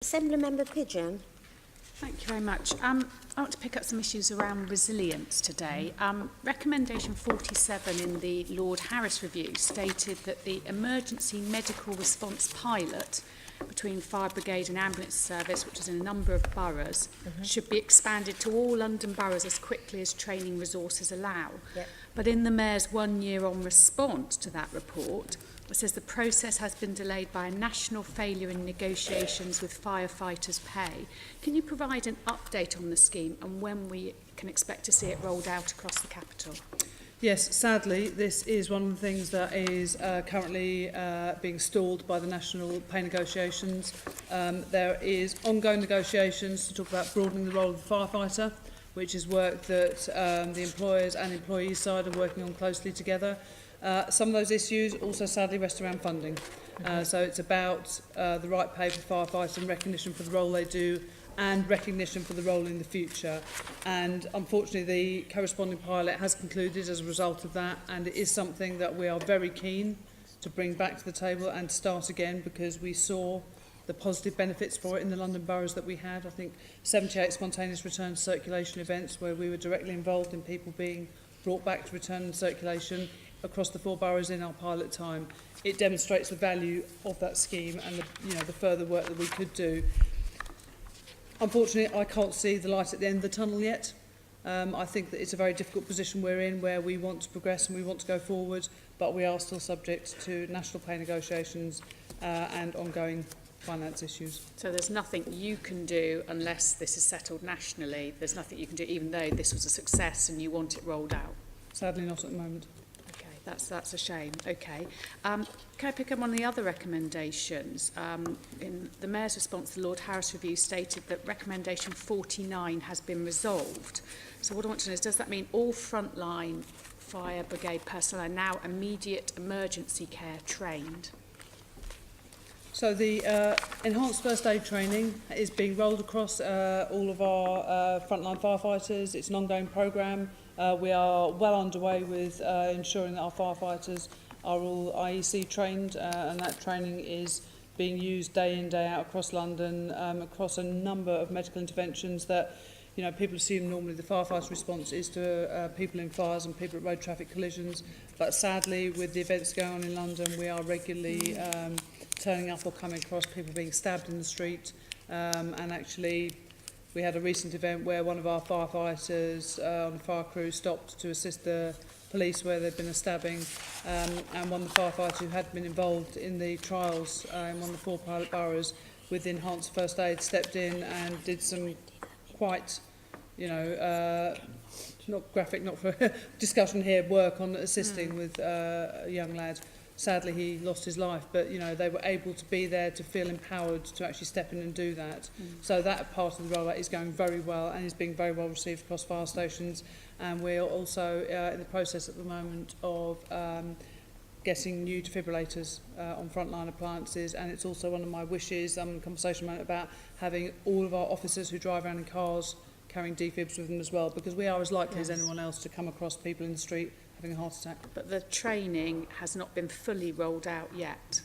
Assembly Member Pidgeon. Thank you very much. I want to pick up some issues around resilience today. Recommendation 47 in the Lord Harris review stated that the emergency medical response pilot between fire brigade and ambulance service, which is in a number of boroughs, should be expanded to all London boroughs as quickly as training resources allow. Yep. But in the Mayor's 1 year on response to that report, it says the process has been delayed by a national failure in negotiations with firefighters' pay. Can you provide an update on the scheme and when we can expect to see it rolled out across the capital? Yes, sadly, this is one of the things that is currently being stalled by the national pay negotiations. There is ongoing negotiations to talk about broadening the role of the firefighter, which is work that the employers and employees side are working on closely together. Some of those issues also sadly rest around funding. So it's about the right pay for firefighters and recognition for the role they do and recognition for the role in the future. And unfortunately the corresponding pilot has concluded as a result of that, and it is something that we are very keen to bring back to the table and start again, because we saw the positive benefits for it in the London boroughs that we had. I think 78 spontaneous return to circulation events where we were directly involved in people being brought back to return and circulation across the 4 boroughs in our pilot time. It demonstrates the value of that scheme and the further work that we could do. Unfortunately, I can't see the light at the end of the tunnel yet. I think that it's a very difficult position we're in, where we want to progress and we want to go forward, but we are still subject to national pay negotiations and ongoing finance issues. So there's nothing you can do unless this is settled nationally. There's nothing you can do even though this was a success and you want it rolled out. Sadly not at the moment. That's a shame. Okay. Can I pick up on the other recommendations? In the Mayor's response, the Lord Harris review stated that recommendation 49 has been resolved. So what I want to know is, does that mean all frontline fire brigade personnel are now immediate emergency care trained? So the enhanced first aid training is being rolled across all of our frontline firefighters. It's an ongoing programme. We are well underway with ensuring that our firefighters are all IEC trained, and that training is being used day in, day out across London, across a number of medical interventions that, people assume normally the firefighter response is to people in fires and people at road traffic collisions. But sadly, with the events going on in London, we are regularly turning up or coming across people being stabbed in the street, and actually we had a recent event where one of our firefighters on the fire crew stopped to assist the police where there'd been a stabbing, and one of the firefighters who had been involved in the trials in one of the 4 pilot boroughs with enhanced first aid stepped in and did some quite, not graphic, not for discussion here, work on assisting with a young lad. Sadly, he lost his life, but they were able to be there to feel empowered to actually step in and do that. So that part of the rollout is going very well and is being very well received across fire stations. And we're also in the process at the moment of getting new defibrillators on frontline appliances. And it's also one of my wishes. I'm in a conversation about having all of our officers who drive around in cars carrying defibs with them as well, because we are as likely as anyone else to come across people in the street having a heart attack. But the training has not been fully rolled out yet.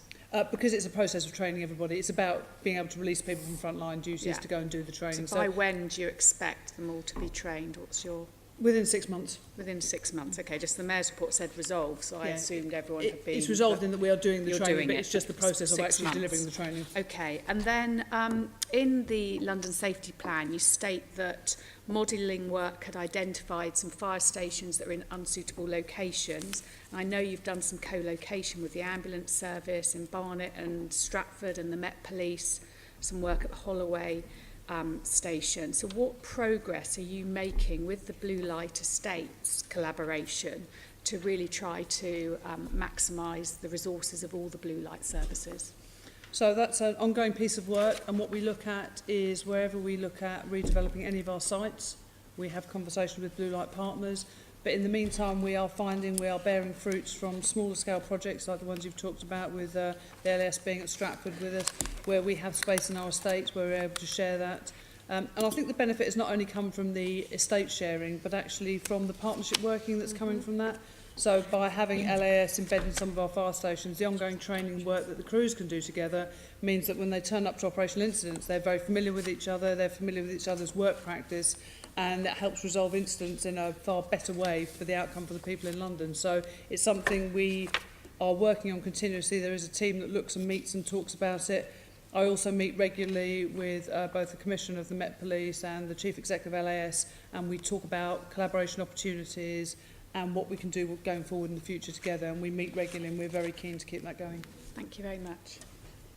Because it's a process of training everybody. It's about being able to release people from frontline duties to go and do the training. So by when do you expect them all to be trained? What's your... Within 6 months. Within 6 months, okay. Just the Mayor's report said resolved, so I assumed everyone had been... It's resolved in that we are doing the training, but it's just the process of actually delivering the training. Okay, and then in the London Safety Plan, you state that modelling work had identified some fire stations that are in unsuitable locations. And I know you've done some co-location with the ambulance service in Barnet and Stratford and the Met Police, some work at the Holloway station. So what progress are you making with the Blue Light Estates collaboration to really try to maximise the resources of all the blue light services? So that's an ongoing piece of work, and what we look at is wherever we look at redeveloping any of our sites, we have conversations with blue light partners. But in the meantime, we are finding we are bearing fruits from smaller scale projects like the ones you've talked about, with the LS being at Stratford with us, where we have space in our estates where we're able to share that. And I think the benefit has not only come from the estate sharing, but actually from the partnership working that's coming from that. So by having LAS embedded in some of our fire stations, the ongoing training work that the crews can do together means that when they turn up to operational incidents, they're very familiar with each other, they're familiar with each other's work practice, and that helps resolve incidents in a far better way for the outcome for the people in London. So it's something we are working on continuously. There is a team that looks and meets and talks about it. I also meet regularly with both the Commissioner of the Met Police and the Chief Executive of LAS, and we talk about collaboration opportunities and what we can do going forward in the future together, and we meet regularly and we're very keen to keep that going. Thank you very much.